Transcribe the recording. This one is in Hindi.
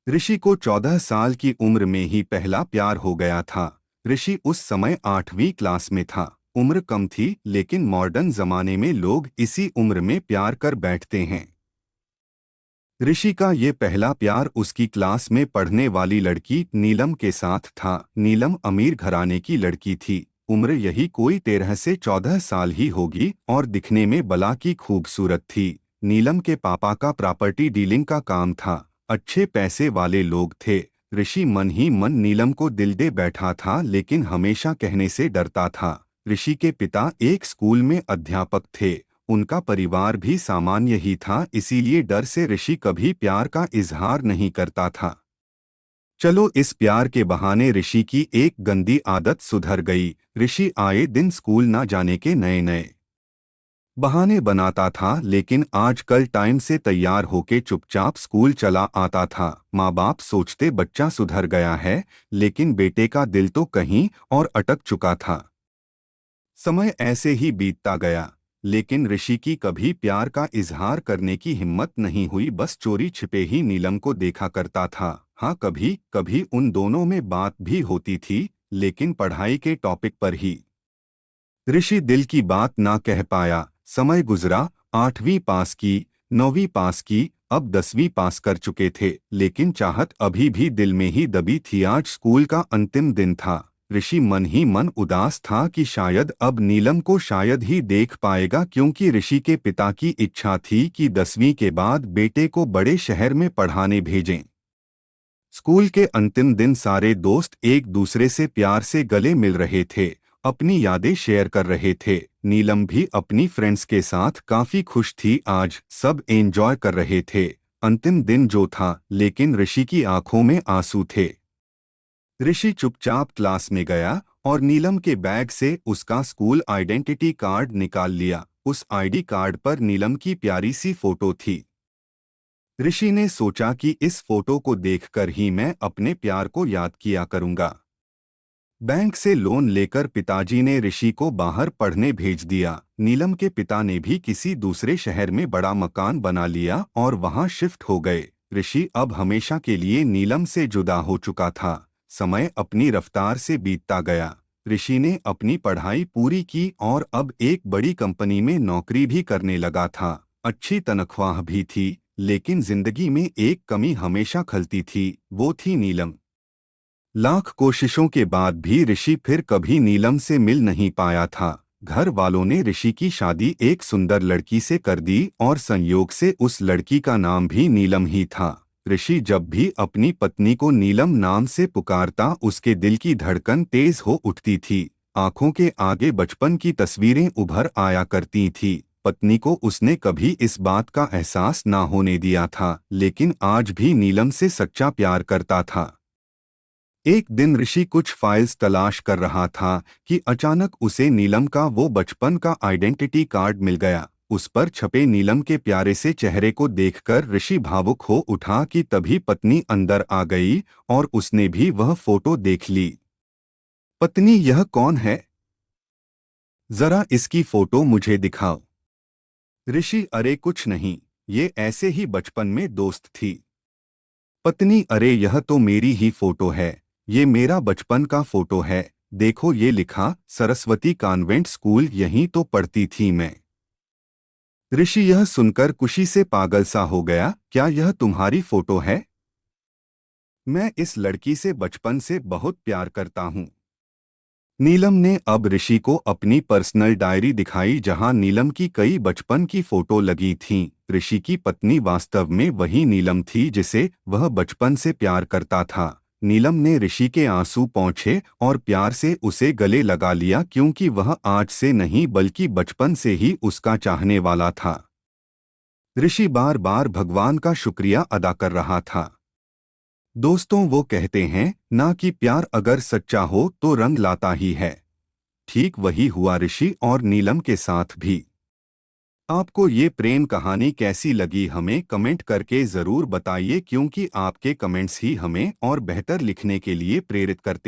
ऋषि को 14 साल की उम्र में ही पहला प्यार हो गया था। ऋषि उस समय 8वीं क्लास में था। उम्र कम थी, लेकिन मॉडर्न जमाने में लोग इसी उम्र में प्यार कर बैठते हैं। ऋषि का ये पहला प्यार उसकी क्लास में पढ़ने वाली लड़की नीलम के साथ था। नीलम अमीर घराने की लड़की थी। उम्र यही कोई 13 से 14 साल ही होगी और दिखने में बला की खूबसूरत थी। नीलम के पापा का प्रॉपर्टी डीलिंग का काम था। अच्छे पैसे वाले लोग थे। ऋषि मन ही मन नीलम को दिल दे बैठा था, लेकिन हमेशा कहने से डरता था। ऋषि के पिता एक स्कूल में अध्यापक थे। उनका परिवार भी सामान्य ही था, इसीलिए डर से ऋषि कभी प्यार का इजहार नहीं करता था। चलो, इस प्यार के बहाने ऋषि की एक गंदी आदत सुधर गई। ऋषि आए दिन स्कूल ना जाने के नए नए बहाने बनाता था, लेकिन आजकल टाइम से तैयार होके चुपचाप स्कूल चला आता था। माँ बाप सोचते बच्चा सुधर गया है, लेकिन बेटे का दिल तो कहीं और अटक चुका था। समय ऐसे ही बीतता गया, लेकिन ऋषि की कभी प्यार का इजहार करने की हिम्मत नहीं हुई। बस चोरी छिपे ही नीलम को देखा करता था। हाँ, कभी कभी उन दोनों में बात भी होती थी, लेकिन पढ़ाई के टॉपिक पर ही। ऋषि दिल की बात ना कह पाया। समय गुजरा, 8वीं पास की, 9वीं पास की, अब 10वीं पास कर चुके थे, लेकिन चाहत अभी भी दिल में ही दबी थी। आज स्कूल का अंतिम दिन था। ऋषि मन ही मन उदास था कि शायद अब नीलम को शायद ही देख पाएगा, क्योंकि ऋषि के पिता की इच्छा थी कि 10वीं के बाद बेटे को बड़े शहर में पढ़ाने भेजें। स्कूल के अंतिम दिन सारे दोस्त एक दूसरे से प्यार से गले मिल रहे थे, अपनी यादें शेयर कर रहे थे। नीलम भी अपनी फ्रेंड्स के साथ काफी खुश थी। आज सब एंजॉय कर रहे थे। अंतिम दिन जो था, लेकिन ऋषि की आंखों में आंसू थे। ऋषि चुपचाप क्लास में गया और नीलम के बैग से उसका स्कूल आइडेंटिटी कार्ड निकाल लिया। उस आईडी कार्ड पर नीलम की प्यारी सी फोटो थी। ऋषि ने सोचा कि इस फोटो को देखकर ही मैं अपने प्यार को याद किया करूंगा। बैंक से लोन लेकर पिताजी ने ऋषि को बाहर पढ़ने भेज दिया। नीलम के पिता ने भी किसी दूसरे शहर में बड़ा मकान बना लिया और वहां शिफ्ट हो गए। ऋषि अब हमेशा के लिए नीलम से जुदा हो चुका था। समय अपनी रफ्तार से बीतता गया। ऋषि ने अपनी पढ़ाई पूरी की और अब एक बड़ी कंपनी में नौकरी भी करने लगा था। अच्छी तनख्वाह भी थी, लेकिन जिंदगी में एक कमी हमेशा खलती थी, वो थी नीलम। लाख कोशिशों के बाद भी ऋषि फिर कभी नीलम से मिल नहीं पाया था। घर वालों ने ऋषि की शादी एक सुंदर लड़की से कर दी और संयोग से उस लड़की का नाम भी नीलम ही था। ऋषि जब भी अपनी पत्नी को नीलम नाम से पुकारता, उसके दिल की धड़कन तेज हो उठती थी। आंखों के आगे बचपन की तस्वीरें उभर आया करती थी। पत्नी को उसने कभी इस बात का एहसास ना होने दिया था, लेकिन आज भी नीलम से सच्चा प्यार करता था। एक दिन ऋषि कुछ फाइल्स तलाश कर रहा था कि अचानक उसे नीलम का वो बचपन का आइडेंटिटी कार्ड मिल गया। उस पर छपे नीलम के प्यारे से चेहरे को देखकर ऋषि भावुक हो उठा कि तभी पत्नी अंदर आ गई और उसने भी वह फोटो देख ली। पत्नी, यह कौन है? जरा इसकी फोटो मुझे दिखाओ। ऋषि, अरे कुछ नहीं, ये ऐसे ही बचपन में दोस्त थी। पत्नी, अरे यह तो मेरी ही फोटो है। ये मेरा बचपन का फोटो है। देखो ये लिखा, सरस्वती कॉन्वेंट स्कूल, यहीं तो पढ़ती थी मैं। ऋषि यह सुनकर खुशी से पागल सा हो गया। क्या यह तुम्हारी फोटो है? मैं इस लड़की से बचपन से बहुत प्यार करता हूँ। नीलम ने अब ऋषि को अपनी पर्सनल डायरी दिखाई, जहां नीलम की कई बचपन की फोटो लगी थीं। ऋषि की पत्नी वास्तव में वही नीलम थी जिसे वह बचपन से प्यार करता था। नीलम ने ऋषि के आंसू पोंछे और प्यार से उसे गले लगा लिया, क्योंकि वह आज से नहीं बल्कि बचपन से ही उसका चाहने वाला था। ऋषि बार बार भगवान का शुक्रिया अदा कर रहा था। दोस्तों, वो कहते हैं ना कि प्यार अगर सच्चा हो तो रंग लाता ही है। ठीक वही हुआ ऋषि और नीलम के साथ भी। आपको ये प्रेम कहानी कैसी लगी, हमें कमेंट करके ज़रूर बताइए, क्योंकि आपके कमेंट्स ही हमें और बेहतर लिखने के लिए प्रेरित करते